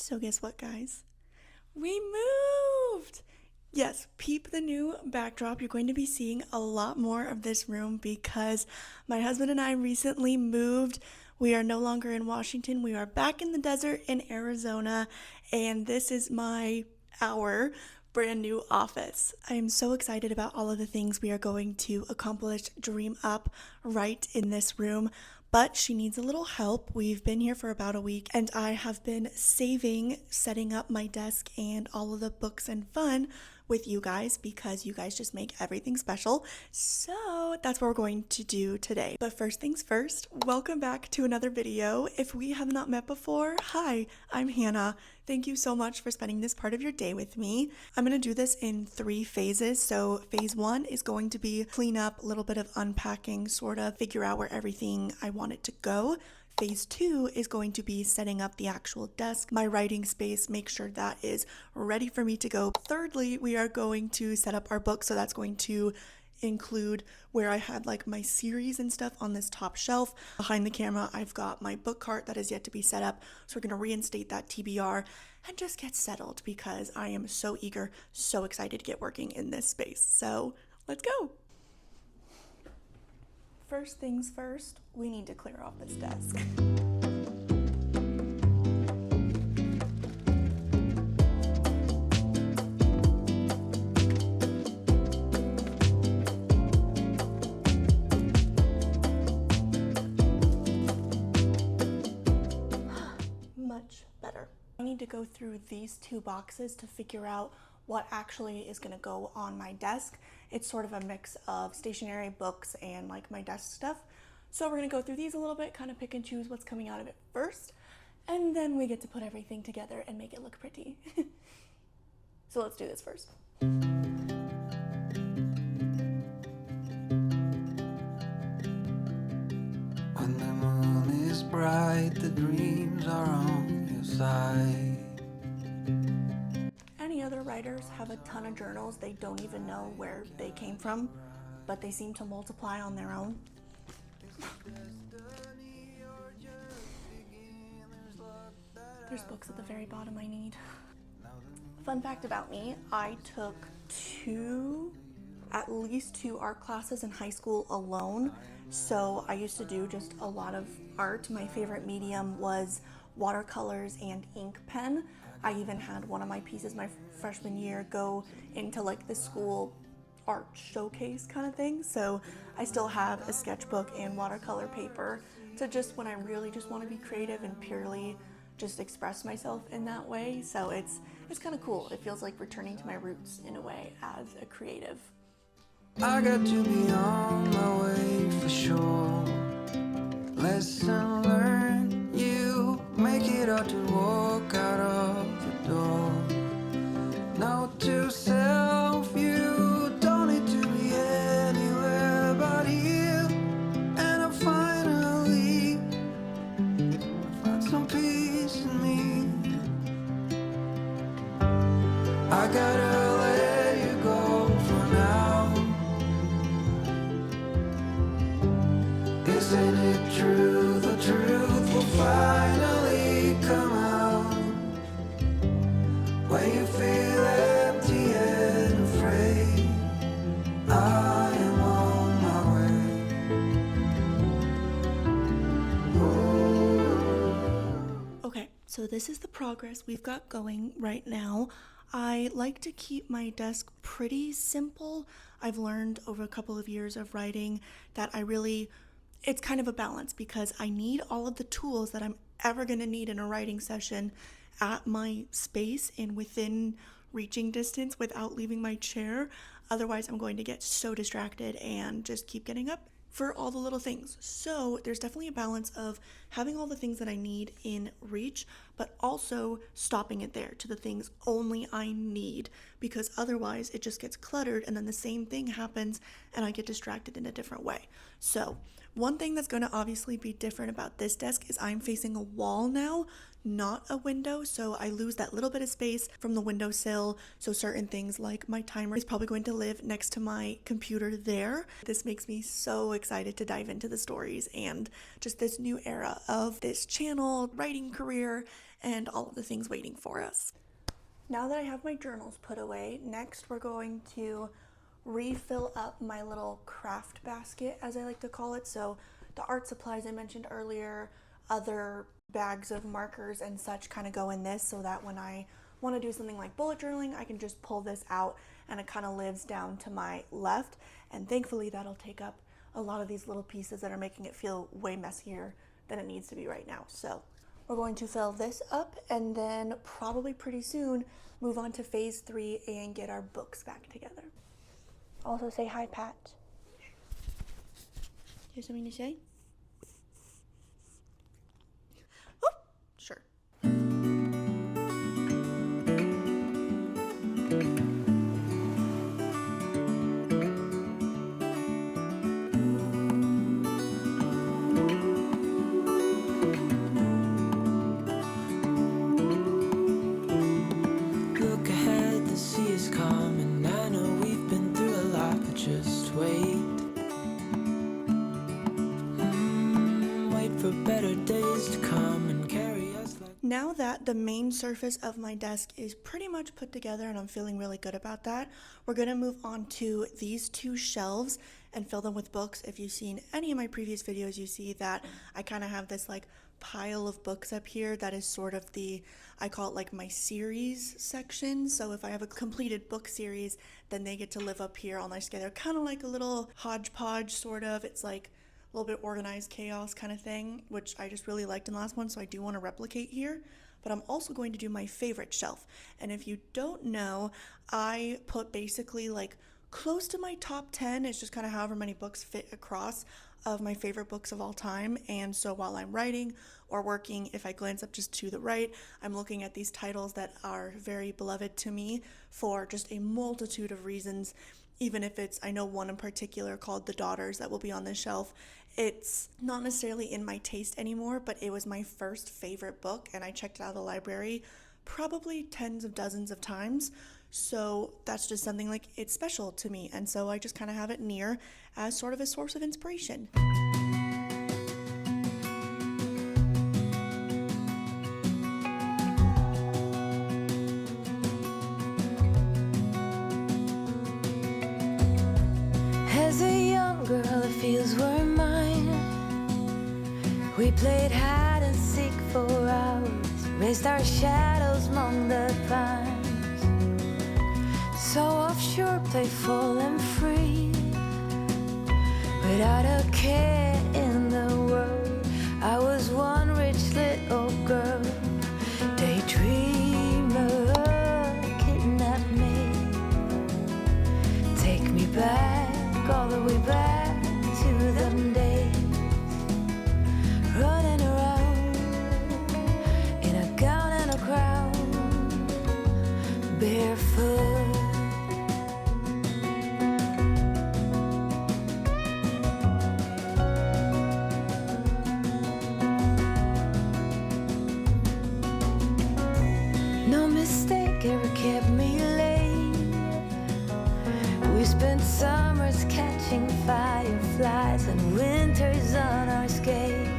So guess what, guys? We moved! Yes, peep the new backdrop. You're going to be seeing a lot more of this room because my husband and I recently moved. We are no longer in Washington. We are back in the desert in Arizona, and this is our brand new office. I am so excited about all of the things we are going to accomplish, dream up right in this room. But she needs a little help. We've been here for about a week, and I have been setting up my desk and all of the books and fun with you guys because you guys just make everything special. So that's what we're going to do today. But first things first, welcome back to another video. If we have not met before, hi, I'm Hannah. Thank you so much for spending this part of your day with me. I'm going to do this in 3 phases. So phase 1 is going to be clean up, a little bit of unpacking, sort of figure out where everything I want it to go. Phase 2 is going to be setting up the actual desk, my writing space, make sure that is ready for me to go. Thirdly, we are going to set up our book, so that's going to include where I had like my series and stuff on this top shelf. Behind the camera, I've got my book cart that is yet to be set up, so we're going to reinstate that TBR and just get settled because I am so eager, so excited to get working in this space. So let's go. First things first, we need to clear off this desk. Much better. I need to go through these 2 boxes to figure out what actually is going to go on my desk. It's sort of a mix of stationery, books, and like my desk stuff. So we're going to go through these a little bit, kind of pick and choose what's coming out of it first, and then we get to put everything together and make it look pretty. So let's do this first. When the moon is bright, the dreams are on your side. Any other writers have a ton of journals they don't even know where they came from, but they seem to multiply on their own. There's books at the very bottom I need. Fun fact about me, I took at least two art classes in high school alone. So I used to do just a lot of art. My favorite medium was watercolors and ink pen. I even had one of my pieces my freshman year go into like the school art showcase kind of thing. So I still have a sketchbook and watercolor paper to just when I really just want to be creative and purely just express myself in that way. So it's kind of cool. It feels like returning to my roots in a way as a creative. I got to be on my way for sure. Lesson learned, you make it out to walk out of the door. Note to self, you don't need to be anywhere but here. And I finally find some peace in me. I gotta let you go for now. Isn't it true? The truth will finally come out. When you feel empty and afraid, I am on my way. Okay, so this is the progress we've got going right now. I like to keep my desk pretty simple. I've learned over a couple of years of writing that it's kind of a balance because I need all of the tools that I'm ever going to need in a writing session at my space and within reaching distance without leaving my chair. Otherwise, I'm going to get so distracted and just keep getting up for all the little things. So there's definitely a balance of having all the things that I need in reach, but also stopping it there to the things only I need, because otherwise it just gets cluttered and then the same thing happens and I get distracted in a different way. So One thing that's going to obviously be different about this desk is I'm facing a wall now, not a window, so I lose that little bit of space from the windowsill. So certain things like my timer is probably going to live next to my computer there. This makes me so excited to dive into the stories and just this new era of this channel, writing career, and all of the things waiting for us. Now that I have my journals put away, next we're going to refill up my little craft basket, as I like to call it. So the art supplies I mentioned earlier, other bags of markers and such kind of go in this, so that when I want to do something like bullet journaling, I can just pull this out and it kind of lives down to my left. And thankfully that'll take up a lot of these little pieces that are making it feel way messier than it needs to be right now. So we're going to fill this up and then probably pretty soon move on to phase 3 and get our books back together. Also say hi, Pat. You have something to say? Oh, sure. Look ahead, the sea is calm, and I know we've been through a lot, but just wait. Wait for better days to come and carry us like. Now that the main surface of my desk is pretty much put together and I'm feeling really good about that, we're going to move on to these 2 shelves and fill them with books. If you've seen any of my previous videos, you see that I kind of have this like pile of books up here that is sort of I call it like my series section. So if I have a completed book series, then they get to live up here all nice together, kind of like a little hodgepodge sort of. It's like a little bit organized chaos kind of thing, which I just really liked in the last one, so I do want to replicate here. But I'm also going to do my favorite shelf. And if you don't know, I put basically like close to my top 10. It's just kind of however many books fit across of my favorite books of all time. And so while I'm writing or working, if I glance up just to the right, I'm looking at these titles that are very beloved to me for just a multitude of reasons. Even if it's, I know one in particular called The Daughters that will be on this shelf. It's not necessarily in my taste anymore, but it was my first favorite book, and I checked it out of the library probably tens of dozens of times. So that's just something like it's special to me, and so I just kind of have it near as sort of a source of inspiration. As a young girl, the fields were mine. We played hide and seek for hours, raised our shadows among the pines. So offshore, playful and free, without a care in the world. I was one rich little girl, daydreamer, kidnap me, take me back, all the way back to them days, running around in a gown and a crown, barefoot. No mistake ever kept me late. We spent summers catching fireflies and winters on our skates.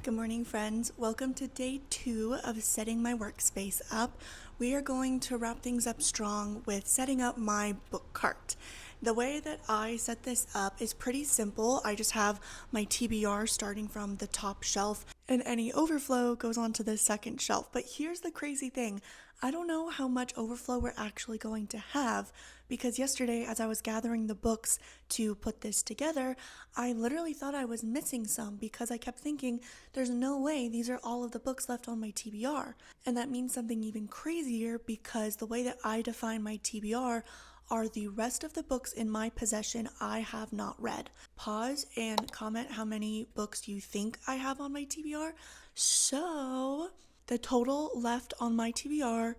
Good morning, friends. Welcome to day 2 of setting my workspace up. We are going to wrap things up strong with setting up my book cart. The way that I set this up is pretty simple. I just have my TBR starting from the top shelf, and any overflow goes onto the second shelf. But here's the crazy thing. I don't know how much overflow we're actually going to have, because yesterday as I was gathering the books to put this together, I literally thought I was missing some because I kept thinking there's no way these are all of the books left on my TBR. And that means something even crazier, because the way that I define my TBR are the rest of the books in my possession I have not read. Pause and comment how many books you think I have on my TBR. So the total left on my TBR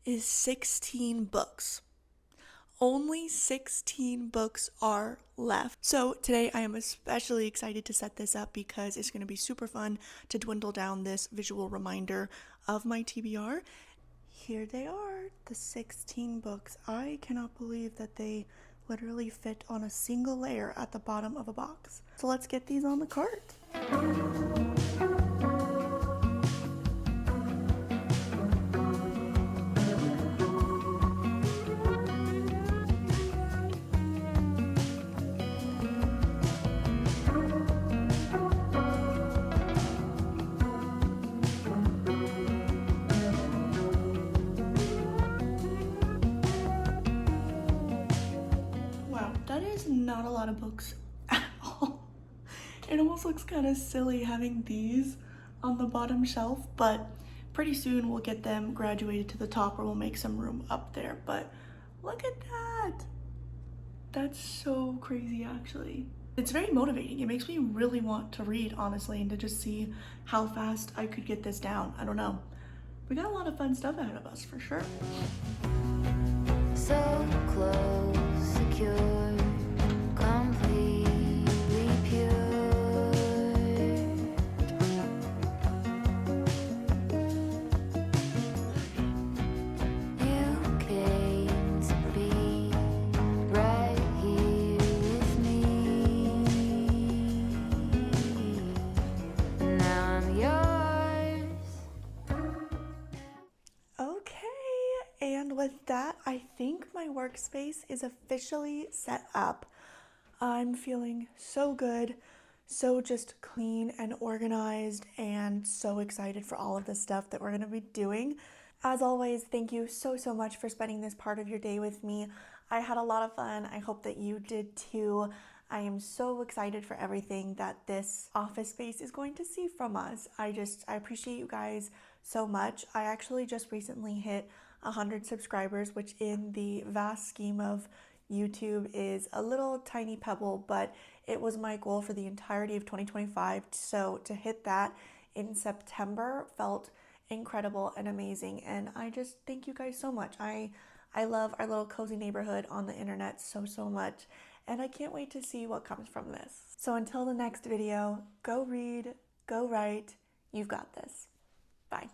is 16 books. only 16 books are left. So today I am especially excited to set this up because it's going to be super fun to dwindle down this visual reminder of my TBR. Here they are, the 16 books. I cannot believe that they literally fit on a single layer at the bottom of a box. So let's get these on the cart. Wow, that is not a lot of books at all. It almost looks kind of silly having these on the bottom shelf, but pretty soon we'll get them graduated to the top or we'll make some room up there. But look at that. That's so crazy, actually. It's very motivating. It makes me really want to read, honestly, and to just see how fast I could get this down. I don't know. We got a lot of fun stuff ahead of us, for sure. So close, secure, completely pure. You came to be right here with me. Now I'm yours. Okay, and with that, I think my workspace is officially set up. I'm feeling so good, so just clean and organized, and so excited for all of the stuff that we're going to be doing. As always, thank you so much for spending this part of your day with me. I had a lot of fun. I hope that you did too. I am so excited for everything that this office space is going to see from us. I appreciate you guys so much. I actually just recently hit 100 subscribers, which in the vast scheme of YouTube is a little tiny pebble, but it was my goal for the entirety of 2025. So to hit that in September felt incredible and amazing. And I just thank you guys so much. I love our little cozy neighborhood on the internet so much. And I can't wait to see what comes from this. So until the next video, go read, go write. You've got this. Bye.